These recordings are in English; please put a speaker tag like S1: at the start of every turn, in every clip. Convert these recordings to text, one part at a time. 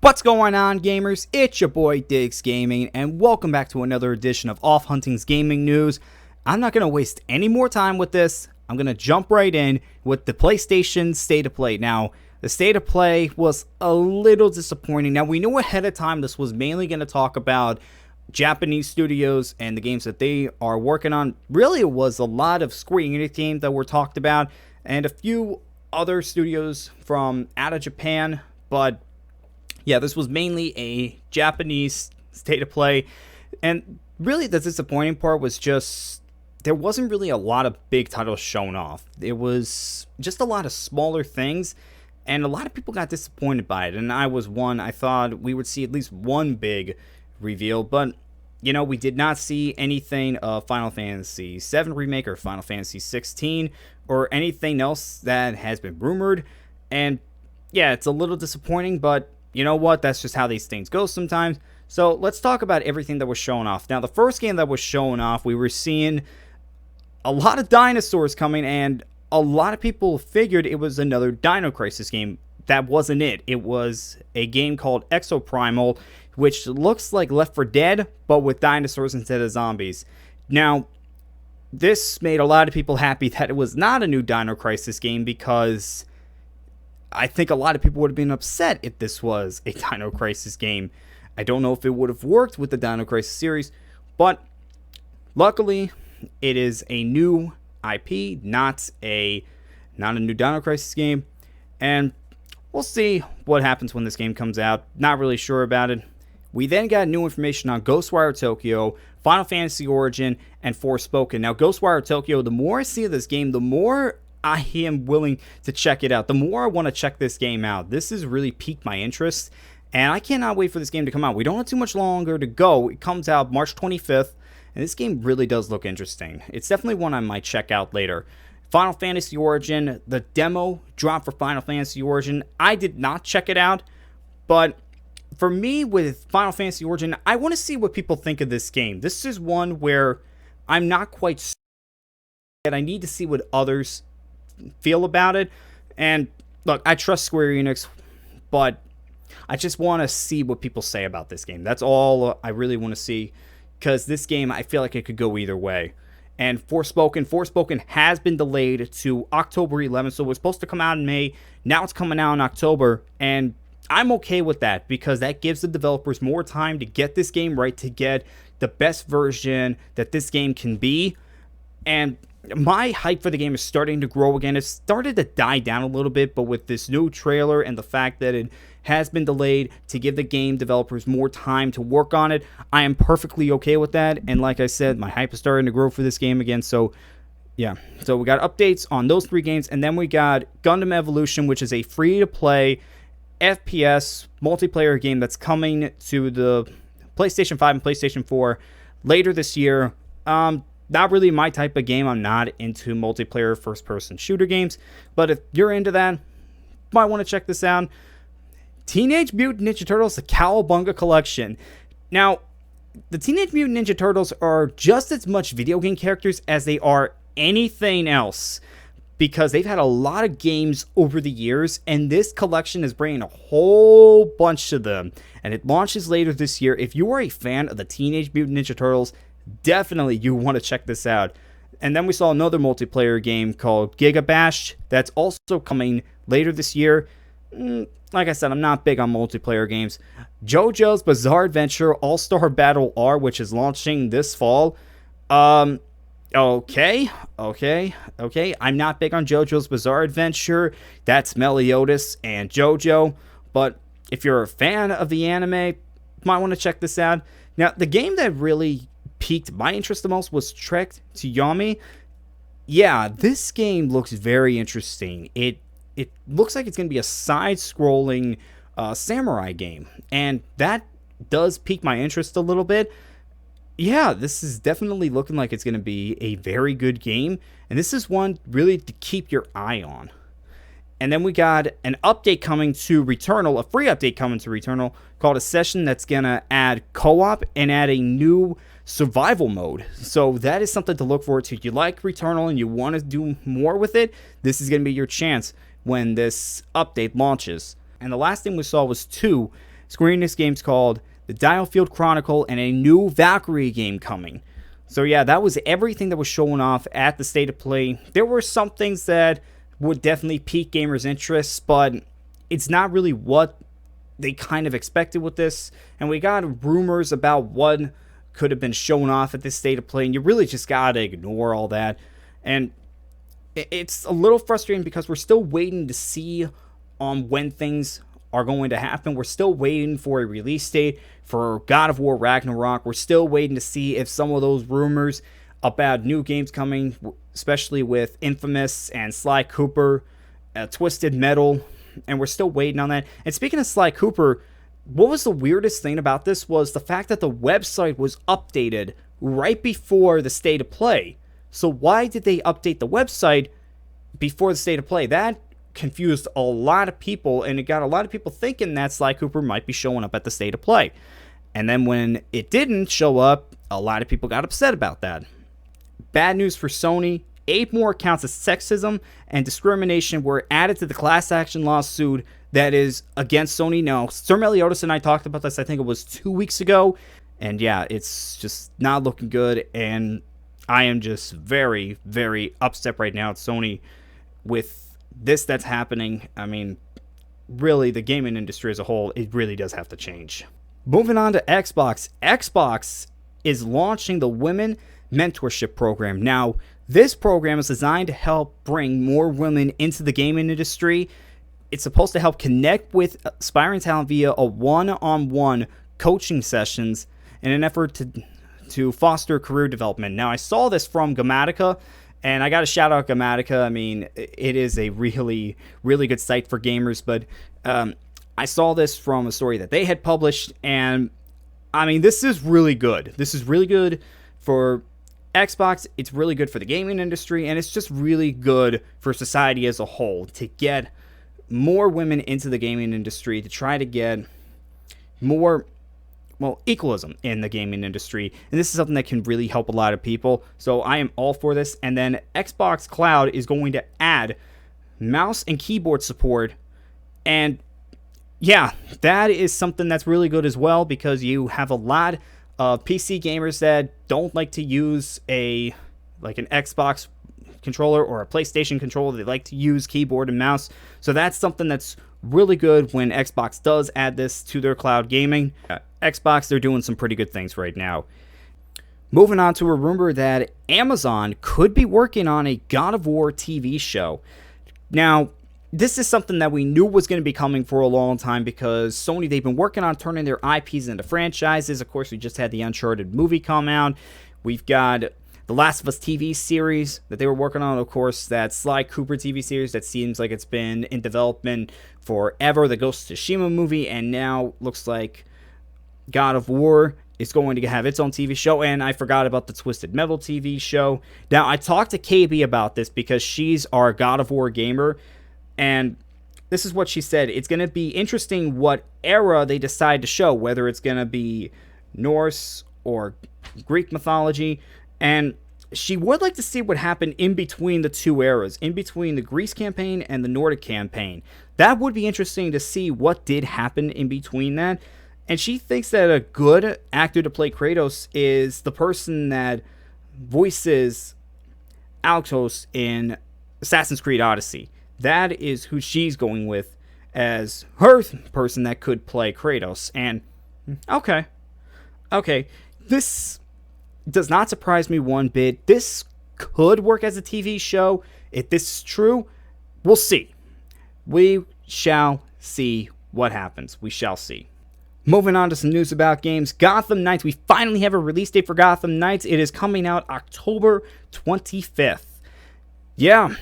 S1: What's going on, gamers? It's your boy Diggs Gaming, and welcome back to another edition of Off Hunting's Gaming News. I'm not going to waste any more time with this. I'm going to jump right in with the PlayStation State of Play. Now, the State of Play was a little disappointing. Now, we knew ahead of time this was mainly going to talk about Japanese studios and the games that they are working on. Really, it was a lot of Square Enix games that were talked about, and a few other studios from out of Japan, but yeah, this was mainly a Japanese State of Play, and really the disappointing part was just there wasn't really a lot of big titles shown off. It was just a lot of smaller things, and a lot of people got disappointed by it, and I was one. I thought we would see at least one big reveal, but you know, we did not see anything of Final Fantasy VII Remake or Final Fantasy 16 or anything else that has been rumored, and yeah, it's a little disappointing, but you know what? That's just how these things go sometimes. So let's talk about everything that was shown off. Now, the first game that was shown off, we were seeing a lot of dinosaurs coming, and a lot of people figured it was another Dino Crisis game. That wasn't it. It was a game called Exoprimal, which looks like Left 4 Dead, but with dinosaurs instead of zombies. Now, this made a lot of people happy that it was not a new Dino Crisis game, because I think a lot of people would have been upset if this was a Dino Crisis game. I don't know if it would have worked with the Dino Crisis series, but luckily it is a new IP, not a new Dino Crisis game, and we'll see what happens when this game comes out. Not really sure about it. We then got new information on Ghostwire Tokyo, Final Fantasy Origin, and Forspoken. Now, Ghostwire Tokyo, the more I see of this game, the more I am willing to check it out. The more I want to check this game out. This has really piqued my interest, and I cannot wait for this game to come out. We don't have too much longer to go. It comes out March 25th, and this game really does look interesting. It's definitely one I might check out later. Final Fantasy Origin, the demo dropped for Final Fantasy Origin. I did not check it out, but for me with Final Fantasy Origin, I want to see what people think of this game. This is one where I'm not quite sure, and I need to see what others feel about it. And look, I trust Square Enix, but I just want to see what people say about this game. That's all I really want to see, because this game, I feel like it could go either way. And Forspoken has been delayed to October 11th, so it was supposed to come out in May. Now it's coming out in October, and I'm okay with that, because that gives the developers more time to get this game right, to get the best version that this game can be. And my hype for the game is starting to grow again. It started to die down a little bit, but with this new trailer and the fact that it has been delayed to give the game developers more time to work on it, I am perfectly okay with that. And like I said, my hype is starting to grow for this game again. So yeah, so we got updates on those three games, and then we got Gundam Evolution, which is a free-to-play FPS multiplayer game that's coming to the PlayStation 5 and PlayStation 4 later this year. Not really my type of game. I'm not into multiplayer first-person shooter games, but if you're into that, you might want to check this out. Teenage Mutant Ninja Turtles: The Cowabunga Collection. Now, the Teenage Mutant Ninja Turtles are just as much video game characters as they are anything else, because they've had a lot of games over the years, and this collection is bringing a whole bunch of them, and it launches later this year. If you are a fan of the Teenage Mutant Ninja Turtles, definitely you want to check this out. And then we saw another multiplayer game called Giga Bash that's also coming later this year. Like I said, I'm not big on multiplayer games. Jojo's Bizarre Adventure All-Star Battle R, which is launching this fall. Okay. I'm not big on Jojo's Bizarre Adventure. That's Meliodas and Jojo. But if you're a fan of the anime, you might want to check this out. Now, the game that really piqued my interest the most was Trek to Yomi. Yeah, this game looks very interesting. It looks like it's going to be a side-scrolling samurai game, and that does pique my interest a little bit. Yeah, this is definitely looking like it's going to be a very good game, and this is one really to keep your eye on. And then we got an update coming to Returnal, a free update coming to Returnal, called a session that's going to add co-op and add a new survival mode. So that is something to look forward to. If you like Returnal and you want to do more with it, this is going to be your chance when this update launches. And the last thing we saw was 2. Square Enix games called The Dialfield Chronicle and a new Valkyrie game coming. So yeah, that was everything that was showing off at the State of Play. There were some things that would definitely pique gamers' interest, but it's not really what they kind of expected with this. And we got rumors about what could have been shown off at this State of Play, and you really just gotta ignore all that. And it's a little frustrating because we're still waiting to see when things are going to happen. We're still waiting for a release date for God of War Ragnarok. We're still waiting to see if some of those rumors about new games coming, especially with Infamous and Sly Cooper, Twisted Metal, and we're still waiting on that. And speaking of Sly Cooper, what was the weirdest thing about this was the fact that the website was updated right before the State of Play. So why did they update the website before the State of Play? That confused a lot of people, and it got a lot of people thinking that Sly Cooper might be showing up at the State of Play. And then when it didn't show up, a lot of people got upset about that. Bad news for Sony. 8 more counts of sexism and discrimination were added to the class action lawsuit that is against Sony now. Sir Meliodas and I talked about this, I think it was 2 weeks ago. And yeah, it's just not looking good. And I am just very, very upset right now at Sony with this that's happening. I mean, really, the gaming industry as a whole, it really does have to change. Moving on to Xbox. Xbox is launching the Women Mentorship program. Now, this program is designed to help bring more women into the gaming industry. It's supposed to help connect with aspiring talent via a one-on-one coaching sessions in an effort to foster career development. Now, I saw this from Gamatica, and I got to shout out Gamatica. I mean, it is a really, really good site for gamers, but I saw this from a story that they had published, and I mean, this is really good. This is really good for Xbox. It's really good for the gaming industry, and it's just really good for society as a whole to get more women into the gaming industry, to try to get more, equalism in the gaming industry. And this is something that can really help a lot of people. So I am all for this. And then Xbox Cloud is going to add mouse and keyboard support. And yeah, that is something that's really good as well, because you have a lot of PC gamers that don't like to use an Xbox controller or a PlayStation controller. They like to use keyboard and mouse. So that's something that's really good when Xbox does add this to their cloud gaming. Xbox, they're doing some pretty good things right now. Moving on to a rumor that Amazon could be working on a God of War TV show. Now, this is something that we knew was going to be coming for a long time, because Sony, they've been working on turning their IPs into franchises. Of course, we just had the Uncharted movie come out. We've got the Last of Us TV series that they were working on. Of course, that Sly Cooper TV series that seems like it's been in development forever. The Ghost of Tsushima movie, and now looks like God of War is going to have its own TV show. And I forgot about the Twisted Metal TV show. Now, I talked to KB about this because she's our God of War gamer, and this is what she said. It's going to be interesting what era they decide to show, whether it's going to be Norse or Greek mythology. And she would like to see what happened in between the two eras, in between the Greece campaign and the Nordic campaign. That would be interesting to see what did happen in between that. And she thinks that a good actor to play Kratos is the person that voices Altos in Assassin's Creed Odyssey. That is who she's going with as her person that could play Kratos. And okay, this does not surprise me one bit. This could work as a TV show. If this is true, we'll see. We shall see what happens. We shall see. Moving on to some news about games. Gotham Knights. We finally have a release date for Gotham Knights. It is coming out October 25th. Yeah,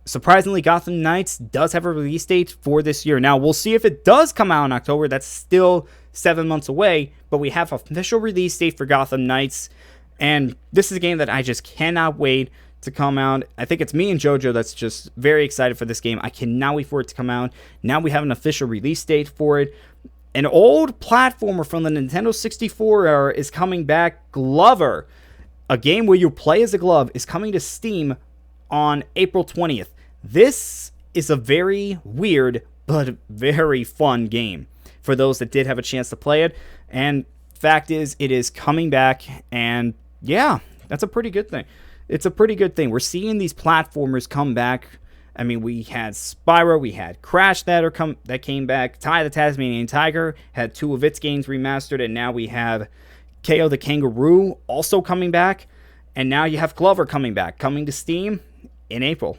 S1: surprisingly, Gotham Knights does have a release date for this year. Now, we'll see if it does come out in October. That's still 7 months away, but we have an official release date for Gotham Knights, and this is a game that I just cannot wait to come out. I think it's me and Jojo that's just very excited for this game. I cannot wait for it to come out. Now we have an official release date for it. An old platformer from the Nintendo 64 era is coming back. Glover, a game where you play as a glove, is coming to Steam on April 20th. This is a very weird but very fun game. for those that did have a chance to play it. And fact is, it is coming back, and yeah, that's a pretty good thing. It's a pretty good thing. We're seeing these platformers come back. I mean, we had Spyro, we had Crash that came back. Ty the Tasmanian Tiger had 2 of its games remastered, and now we have KO the Kangaroo also coming back. And now you have Glover coming back, coming to Steam in April.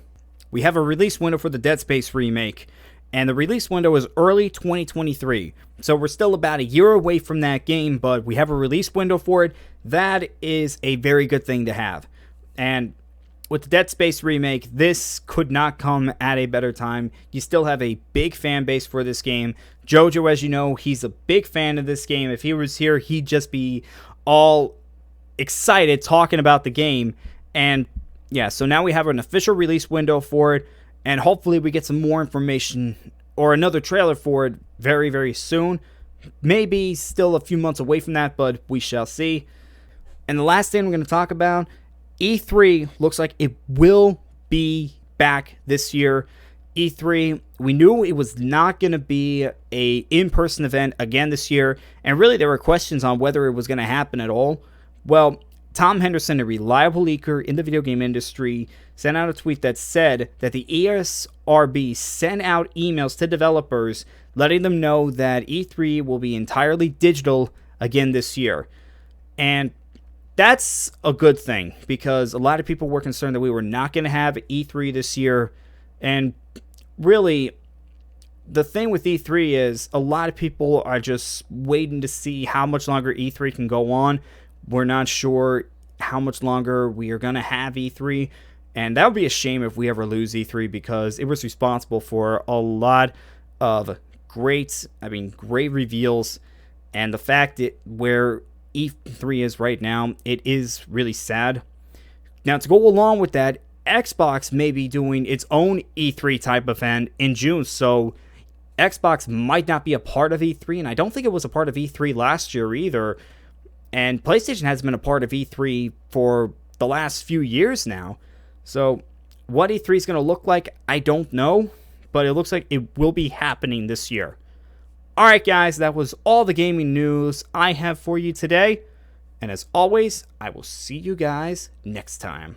S1: We have a release window for the Dead Space remake, and the release window is early 2023. So we're still about a year away from that game, but we have a release window for it. That is a very good thing to have. And with the Dead Space remake, this could not come at a better time. You still have a big fan base for this game. Jojo, as you know, he's a big fan of this game. If he was here, he'd just be all excited talking about the game. And yeah, so now we have an official release window for it, and hopefully we get some more information or another trailer for it very, very soon. Maybe still a few months away from that, but we shall see. And the last thing we're going to talk about, E3 looks like it will be back this year. E3, we knew it was not going to be a in-person event again this year, and really there were questions on whether it was going to happen at all. Well, Tom Henderson, a reliable leaker in the video game industry, sent out a tweet that said that the ESRB sent out emails to developers letting them know that E3 will be entirely digital again this year. And that's a good thing, because a lot of people were concerned that we were not going to have E3 this year. And really, the thing with E3 is a lot of people are just waiting to see how much longer E3 can go on. We're not sure how much longer we are going to have E3. And that would be a shame if we ever lose E3, because it was responsible for a lot of great reveals. And the fact that where E3 is right now, it is really sad. Now, to go along with that, Xbox may be doing its own E3 type event in June, so Xbox might not be a part of E3, and I don't think it was a part of E3 last year either. And PlayStation has been a part of E3 for the last few years now. So what E3 is going to look like, I don't know, but it looks like it will be happening this year. Alright guys, that was all the gaming news I have for you today. And as always, I will see you guys next time.